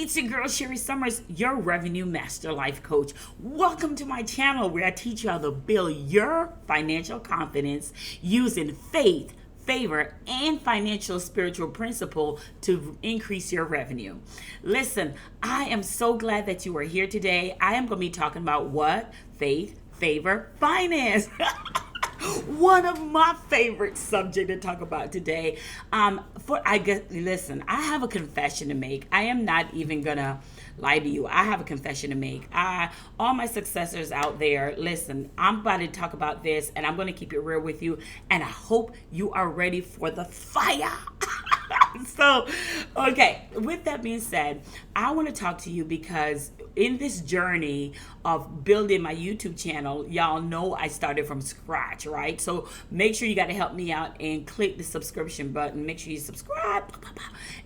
It's your girl, Sherri Somers, your Revenue Master Life Coach. Welcome to my channel where I teach you how to build your financial confidence using faith, favor, and financial spiritual principle to increase your revenue. Listen, I am so glad that you are here today. I am going to be talking about what? Faith, favor, finance. One of my favorite subjects to talk about today. Listen, I have a confession to make. I am not even gonna lie to you. I have a confession to make. All my successors out there, listen, I'm about to talk about this, and I'm gonna keep it real with you. And I hope you are ready for the fire. So, okay, with that being said, I want to talk to you because in this journey of building my YouTube channel, y'all know I started from scratch, right? So make sure you got to help me out and click the subscription button. Make sure you subscribe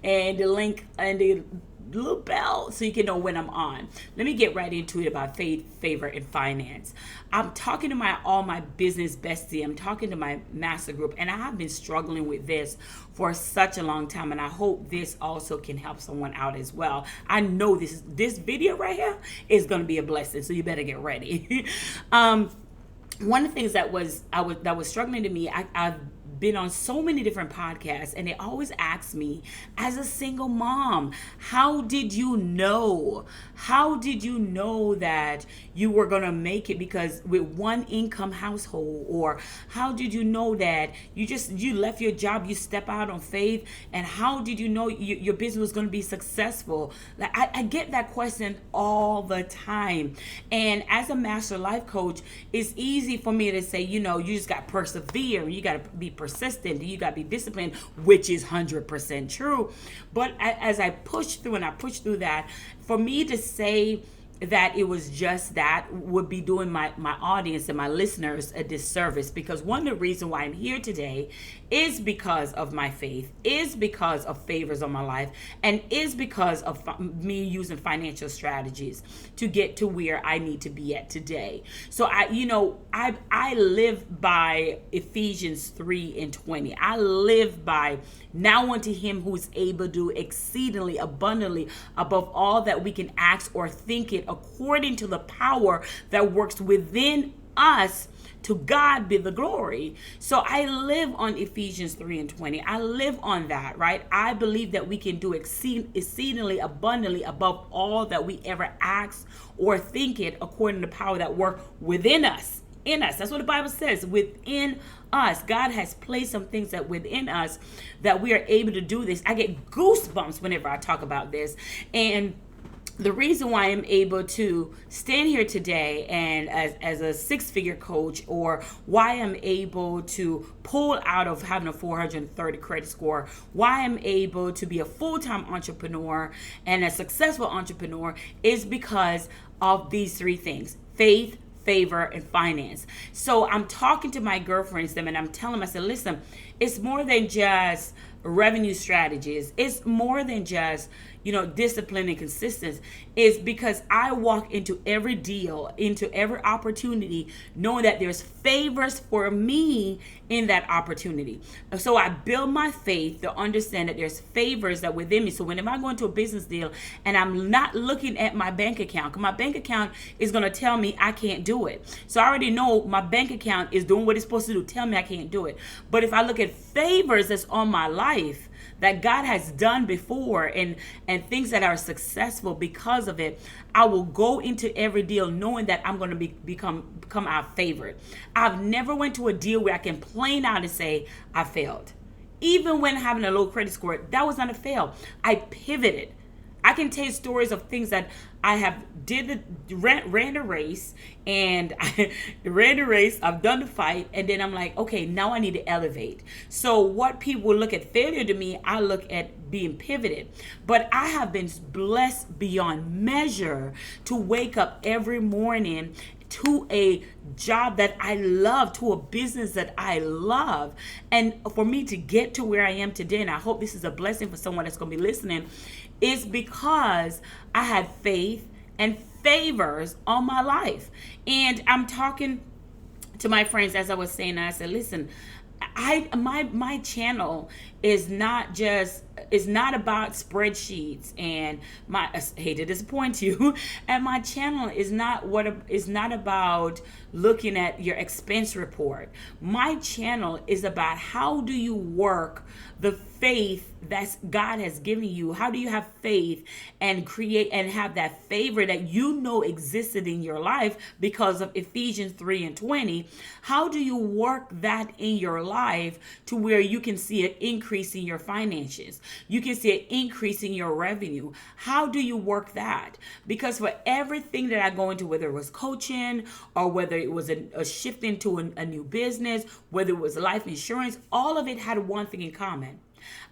and the link and the little bell so you can know when I'm on. Let me get right into it about faith, favor, and finance. I'm talking to all my business bestie. I'm talking to my master group, and I have been struggling with this for such a long time, and I hope this also can help someone out as well. I know this video right here is going to be a blessing, so you better get ready. One of the things that was struggling to me, I've been on so many different podcasts, and they always ask me, as a single mom, how did you know that you were gonna make it because with one income household? Or how did you know that you left your job, you step out on faith, and how did you know your business was gonna be successful? Like I get that question all the time, and as a master life coach, it's easy for me to say, you just got to persevere, you got to be persistent, you got to be disciplined, which is 100% true. But as I push through that, for me to say that it was just that would be doing my audience and my listeners a disservice, because one of the reasons why I'm here today is because of my faith, is because of favors on my life, and is because of me using financial strategies to get to where I need to be at today. So I live by Ephesians 3:20. I live by, now unto him who is able to do exceedingly abundantly above all that we can ask or think it, according to the power that works within us. To God be the glory. So I live on Ephesians 3:20. I live on that, right? I believe that we can do exceedingly abundantly above all that we ever ask or think it, according to the power that works within us. In us. That's what the Bible says. Within us. God has placed some things that within us that we are able to do this. I get goosebumps whenever I talk about this. And the reason why I'm able to stand here today and as a six-figure coach, or why I'm able to pull out of having a 430 credit score, why I'm able to be a full-time entrepreneur and a successful entrepreneur, is because of these three things: faith, favor, and finance. So I'm talking to my girlfriends, and I'm telling them, I said, listen, it's more than just revenue strategies. It's more than just, discipline and consistency. It's because I walk into every deal, into every opportunity, knowing that there's favors for me in that opportunity. So I build my faith to understand that there's favors that within me. So whenever I go into a business deal and I'm not looking at my bank account, because my bank account is going to tell me I can't do it. So I already know my bank account is doing what it's supposed to do, tell me I can't do it. But if I look at favors that's on my life, that God has done before, and things that are successful because of it, I will go into every deal knowing that I'm going to become our favorite. I've never went to a deal where I can plain out and say I failed. Even when having a low credit score, that was not a fail. I pivoted. I can tell you stories of things that I have ran a race, and I've done the fight, and then I'm like, okay, now I need to elevate. So what people look at failure to me, I look at being pivoted. But I have been blessed beyond measure to wake up every morning to a job that I love, to a business that I love. And for me to get to where I am today, and I hope this is a blessing for someone that's going to be listening, is because I had faith and favors on my life. And I'm talking to my friends, as I was saying, and I said, listen, my channel is not about spreadsheets, and I hate to disappoint you, and my channel is not about looking at your expense report. My channel is about how do you work the faith that God has given you. How do you have faith and create and have that favor that you know existed in your life because of Ephesians 3:20? How do you work that in your life to where you can see an increase in your finances? You can see an increase in your revenue. How do you work that? Because for everything that I go into, whether it was coaching or whether it was a shift into a new business, whether it was life insurance, all of it had one thing in common.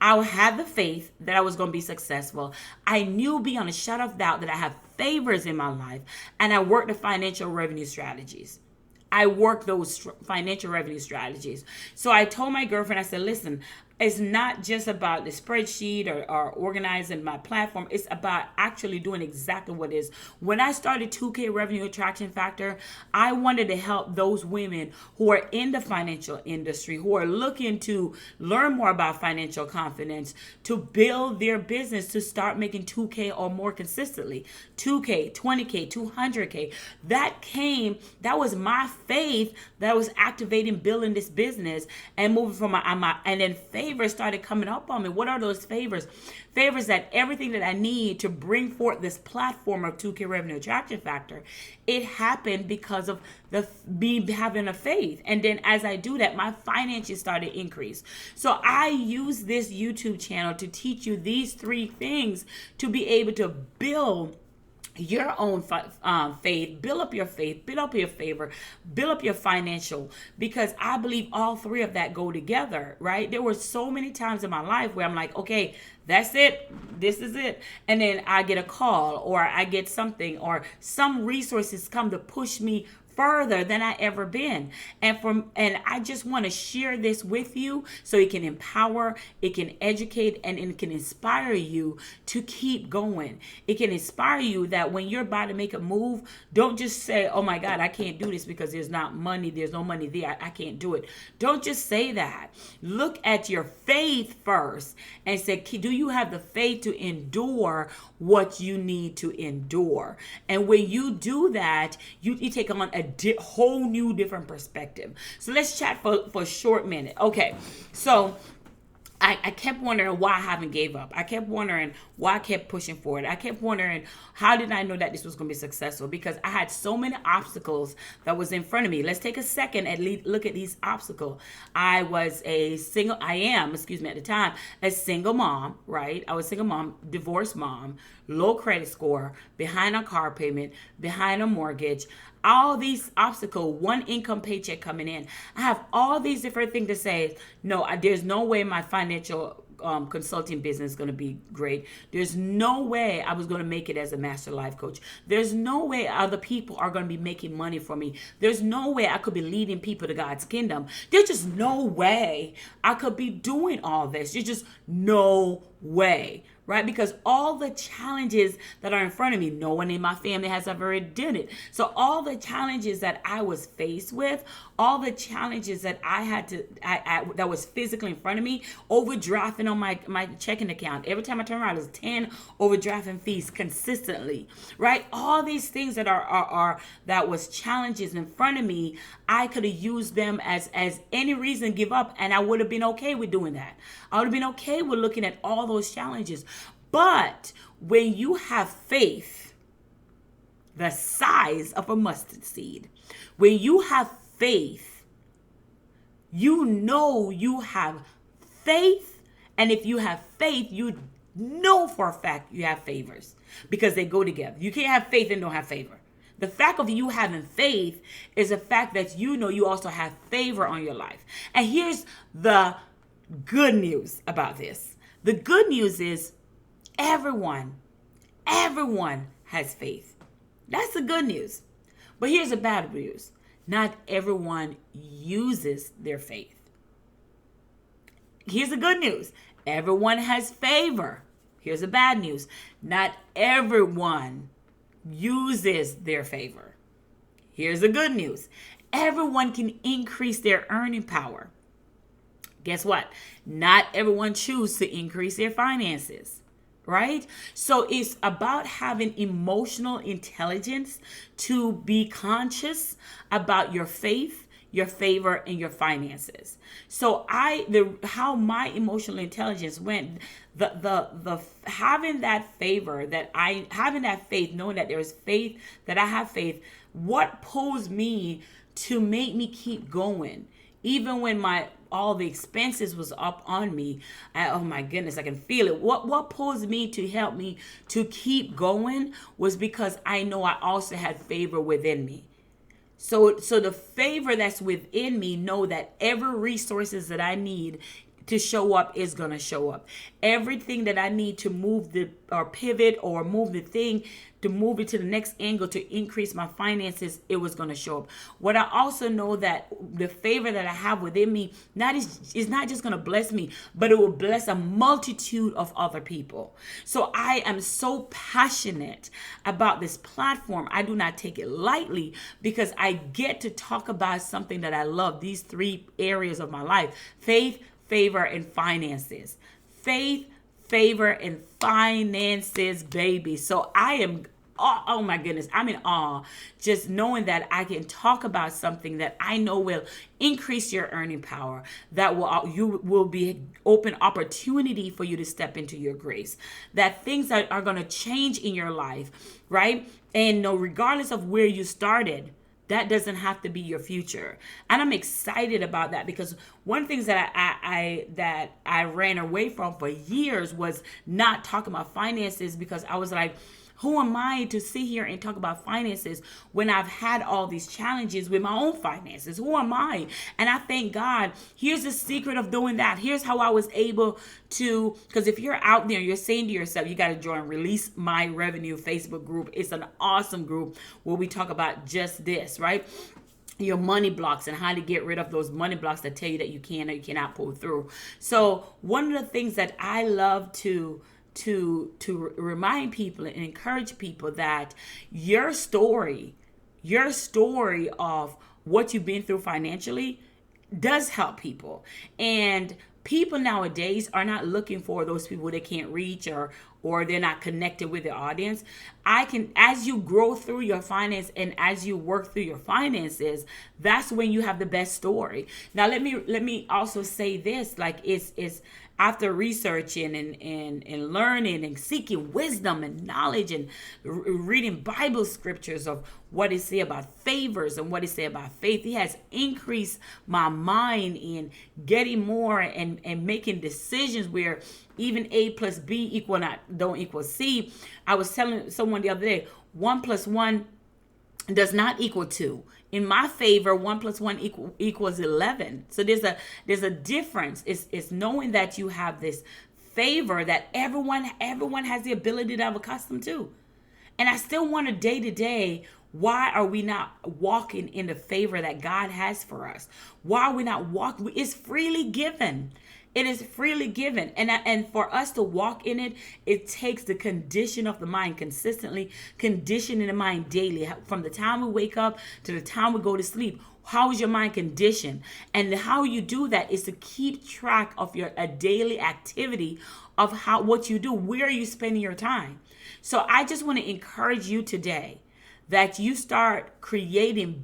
I had the faith that I was going to be successful. I knew beyond a shadow of doubt that I have favors in my life, and I worked the financial revenue strategies. I worked those financial revenue strategies. So I told my girlfriend, I said, listen, it's not just about the spreadsheet or organizing my platform. It's about actually doing exactly what it is. When I started 2K Revenue Attraction Factor, I wanted to help those women who are in the financial industry, who are looking to learn more about financial confidence, to build their business, to start making 2K or more consistently. 2K, 20K, 200K. That was my faith that was activating building this business and moving from and then favors started coming up on me. What are those favors? Favors that everything that I need to bring forth this platform of 2K Revenue Attraction Factor, it happened because of me having a faith. And then as I do that, my finances started to increase. So I use this YouTube channel to teach you these three things to be able to build your own faith, build up your faith, build up your favor, build up your financial, because I believe all three of that go together, right? There were so many times in my life where I'm like, okay, that's it, this is it, and then I get a call or I get something or some resources come to push me further than I ever been. And I just want to share this with you so it can empower, it can educate, and it can inspire you to keep going. It can inspire you that when you're about to make a move, don't just say, oh my God, I can't do this because there's no money there. I can't do it. Don't just say that. Look at your faith first and say, do you have the faith to endure what you need to endure? And when you do that, you take on a whole new different perspective. So let's chat for a short minute. Okay, so I kept wondering why I haven't gave up. I kept wondering why I kept pushing forward. I kept wondering, how did I know that this was going to be successful? Because I had so many obstacles that was in front of me. Let's take a second and look at these obstacles. I am, at the time, a single mom, right? I was a single mom, divorced mom, low credit score, behind on car payment, behind on mortgage, all these obstacles, one income paycheck coming in. I have all these different things to say. No, there's no way my financial consulting business is going to be great. There's no way I was going to make it as a master life coach. There's no way other people are going to be making money for me. There's no way I could be leading people to God's kingdom. There's just no way I could be doing all this. There's just no way. Right? Because all the challenges that are in front of me, no one in my family has ever did it. So all the challenges that I was faced with, all the challenges that I had to, that was physically in front of me, overdrafting on my checking account. Every time I turn around, there's 10 overdrafting fees consistently, right? All these things that that was challenges in front of me, I could have used them as any reason to give up, and I would have been okay with doing that. I would have been okay with looking at all those challenges. But when you have faith the size of a mustard seed, when you have faith, you know you have faith. And if you have faith, you know for a fact you have favors, because they go together. You can't have faith and don't have favor. The fact of you having faith is a fact that you know you also have favor on your life. And here's the good news about this. The good news is everyone has faith. That's the good news. But here's the bad news. Not everyone uses their faith. Here's the good news. Everyone has favor. Here's the bad news. Not everyone uses their favor. Here's the good news. Everyone can increase their earning power. Guess what? Not everyone chooses to increase their finances, right? So it's about having emotional intelligence to be conscious about your faith, your favor, and your finances. So how my emotional intelligence went, the having that favor, having that faith, knowing that there is faith, that I have faith, what pulls me to make me keep going even when my all the expenses was up on me. Oh my goodness, I can feel it. What pulls me to help me to keep going was because I know I also had favor within me. So the favor that's within me know that every resources that I need to show up is going to show up. Everything that I need to move or pivot or move the thing to move it to the next angle to increase my finances, it was going to show up. What I also know that the favor that I have within me is not just going to bless me, but it will bless a multitude of other people. So I am so passionate about this platform. I do not take it lightly because I get to talk about something that I love. These three areas of my life: faith, favor, and finances. Faith, favor, and finances, baby. So I am, oh my goodness, I'm in awe just knowing that I can talk about something that I know will increase your earning power, that you will be open opportunity for you to step into your grace, that things that are going to change in your life, right? And no, regardless of where you started, that doesn't have to be your future. And I'm excited about that because one of the things that I ran away from for years was not talking about finances, because I was like, who am I to sit here and talk about finances when I've had all these challenges with my own finances? Who am I? And I thank God. Here's the secret of doing that. Here's how I was able to, because if you're out there, you're saying to yourself, you got to join Release My Revenue Facebook group. It's an awesome group where we talk about just this, right? Your money blocks and how to get rid of those money blocks that tell you that you can or you cannot pull through. So one of the things that I love to remind people and encourage people that your story of what you've been through financially does help people. And people nowadays are not looking for those people they can't reach or they're not connected with their audience. As you grow through your finance and as you work through your finances, that's when you have the best story. Now, let me also say this, like it's after researching and learning and seeking wisdom and knowledge and reading Bible scriptures of what it say about favors and what it say about faith, it has increased my mind in getting more and making decisions where even A plus B don't equal C. I was telling someone the other day, 1 + 1 does not equal 2. In my favor, 1 + 1 equals 11. So there's a difference. It's knowing that you have this favor that everyone has the ability to have accustomed to. And I still wonder day to day, why are we not walking in the favor that God has for us? Why are we not walking? It's freely given. It is freely given. And for us to walk in it, it takes the condition of the mind, consistently conditioning the mind daily. From the time we wake up to the time we go to sleep, how is your mind conditioned? And how you do that is to keep track of a daily activity of what you do. Where are you spending your time? So I just want to encourage you today that you start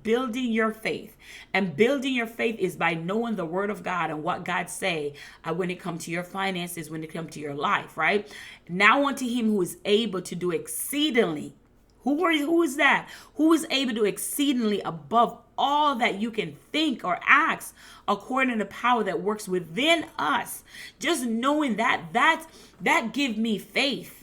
building your faith. And building your faith is by knowing the word of God and what God say when it comes to your finances, when it comes to your life, right? Now unto him who is able to do exceedingly. Who is that? Who is able to do exceedingly above all that you can think or ask according to the power that works within us. Just knowing that give me faith.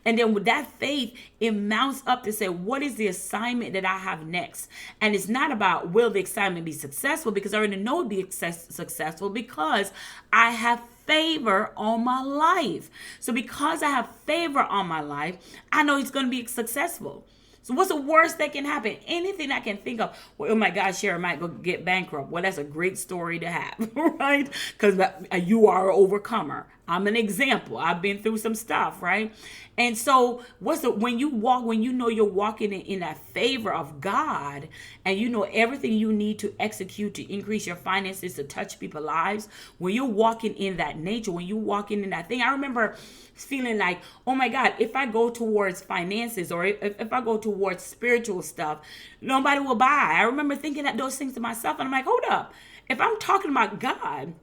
And then with that faith, it mounts up to say, what is the assignment that I have next? And it's not about will the assignment be successful, because I already know it'll be successful because I have favor on my life. So because I have favor on my life, I know it's going to be successful. So what's the worst that can happen? Anything I can think of. Well, oh my God, Sherri might go get bankrupt. Well, that's a great story to have, right? Because you are an overcomer. I'm an example. I've been through some stuff, right? And so when you walk, when you know you're walking in that favor of God, and you know everything you need to execute to increase your finances, to touch people's lives, when you're walking in that nature, when you're walking in that thing, I remember feeling like, oh my God, if I go towards finances, or if I go towards spiritual stuff, nobody will buy. I remember thinking that those things to myself, and I'm like, hold up. If I'm talking about God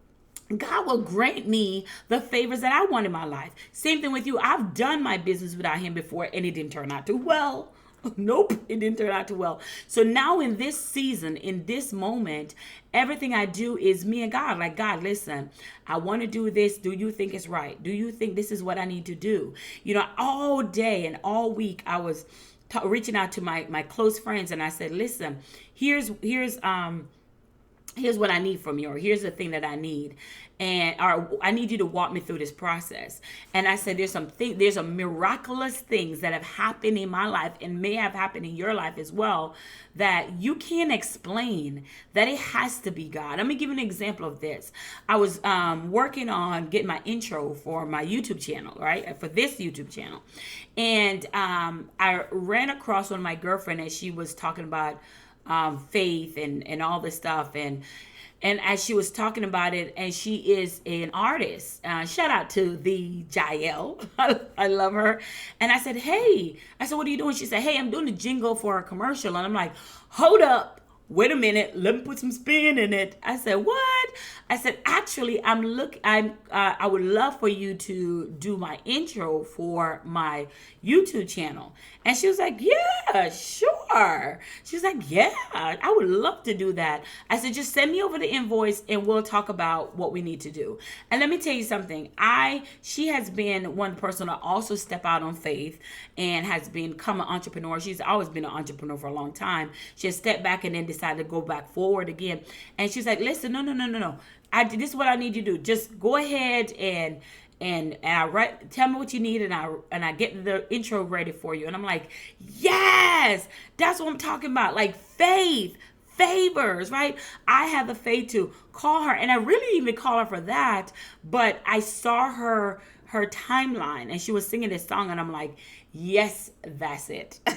will grant me the favors that I want in my life. Same thing with you. I've done my business without him before, and it didn't turn out too well. Nope, it didn't turn out too well. So now in this season, in this moment, everything I do is me and God. Like, God, listen, I want to do this. Do you think it's right? Do you think this is what I need to do? You know, all day and all week, I was reaching out to my close friends, and I said, listen, here's what I need from you, or here's the thing that I need, or I need you to walk me through this process. And I said, there's some miraculous things that have happened in my life, and may have happened in your life as well, that you can't explain, that it has to be God. Let me give you an example of this. I was working on getting my intro for my YouTube channel, right? For this YouTube channel. And I ran across one of my girlfriends, and she was talking about faith and all this stuff, and as she was talking about it, and she is an artist, shout out to the Jael. I love her. And I said, what are you doing? She said, hey, I'm doing a jingle for a commercial. And I'm like, hold up, wait a minute, let me put some spin in it. I said, what? I said, actually, I would love for you to do my intro for my YouTube channel. And she was like, yeah, sure. She was like, yeah, I would love to do that. I said, just send me over the invoice and we'll talk about what we need to do. And let me tell you something. She has been one person to also step out on faith and has become an entrepreneur. She's always been an entrepreneur for a long time. She has stepped back and then decided to go back forward again. And she's like, listen, no. This is what I need you to do. Just go ahead and tell me what you need, and I get the intro ready for you. And I'm like, yes, that's what I'm talking about. Like faith, favors, right? I have the faith to call her, and I really even call her for that. But I saw her timeline, and she was singing this song, and I'm like, yes, that's it. I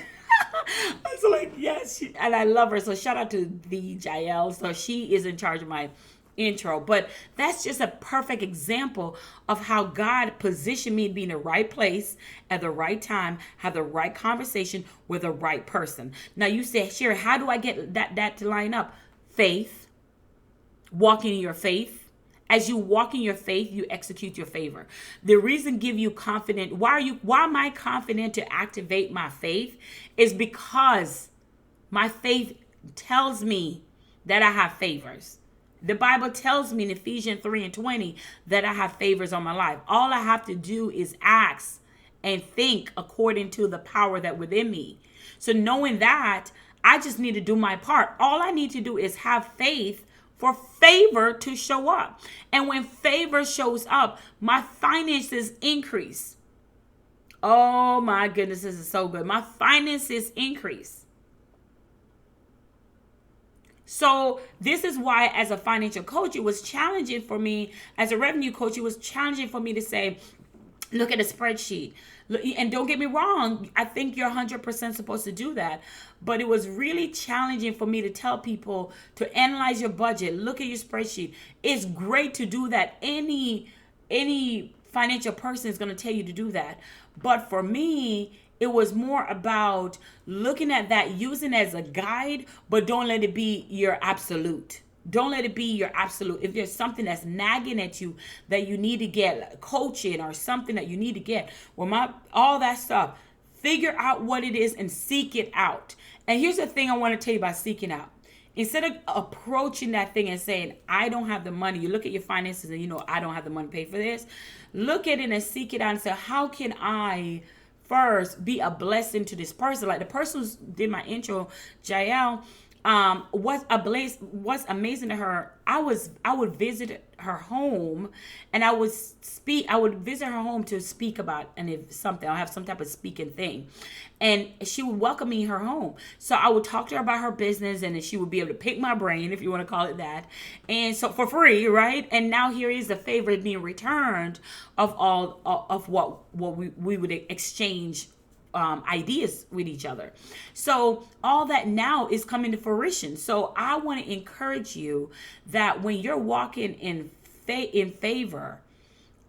was like, yes, and I love her. So shout out to the Jael. So she is in charge of my intro. But that's just a perfect example of how God positioned me to be in the right place at the right time, have the right conversation with the right person. Now you say, Sherri, how do I get that to line up? Faith, walking in your faith. As you walk in your faith, you execute your favor. The reason give you confident, why am I confident to activate my faith, is because my faith tells me that I have favors. The Bible tells me in Ephesians 3:20 that I have favors on my life. All I have to do is ask and think according to the power that within me. So knowing that, I just need to do my part. All I need to do is have faith for favor to show up. And when favor shows up, my finances increase. Oh my goodness, this is so good. My finances increase. So this is why, as a financial coach, it was challenging for me. As a revenue coach, it was challenging for me to say, look at a spreadsheet. And don't get me wrong, I think you're 100% supposed to do that. But it was really challenging for me to tell people to analyze your budget, look at your spreadsheet. It's great to do that. Any financial person is going to tell you to do that. But for me, it was more about looking at that, using it as a guide, but don't let it be your absolute. Don't let it be your absolute. If there's something that's nagging at you that you need to get coaching, or something that you need to get, all that stuff, figure out what it is and seek it out. And here's the thing I want to tell you about seeking out. Instead of approaching that thing and saying, I don't have the money, you look at your finances and I don't have the money to pay for this. Look at it and seek it out and say, how can I first be a blessing to this person? Like the person who did my intro, Jael, what's amazing to her, I would visit her home, and I would visit her home to speak about, and if something, I'll have some type of speaking thing, and she would welcome me in her home. So I would talk to her about her business, and then she would be able to pick my brain, if you want to call it that, and so for free, right? And now here is the favor being returned of all of what we would exchange ideas with each other. So all that now is coming to fruition. So I want to encourage you that when you're walking in favor,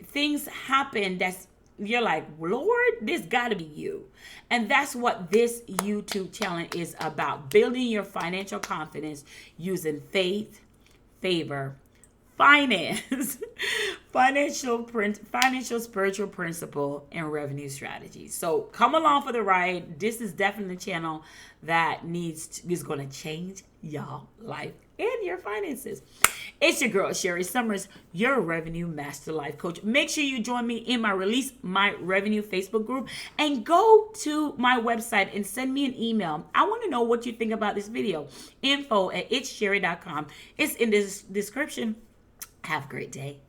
things happen that's you're like, Lord, this got to be you. And that's what this YouTube challenge is about: building your financial confidence using faith, favor, finance, financial spiritual principle, and revenue strategies. So come along for the ride. This is definitely a channel that is going to change y'all life and your finances. It's your girl, Sherri Somers, your revenue master life coach. Make sure you join me in my Release My Revenue Facebook group, and go to my website and send me an email. I want to know what you think about this video. info@itssherri.com. It's in this description. Have a great day.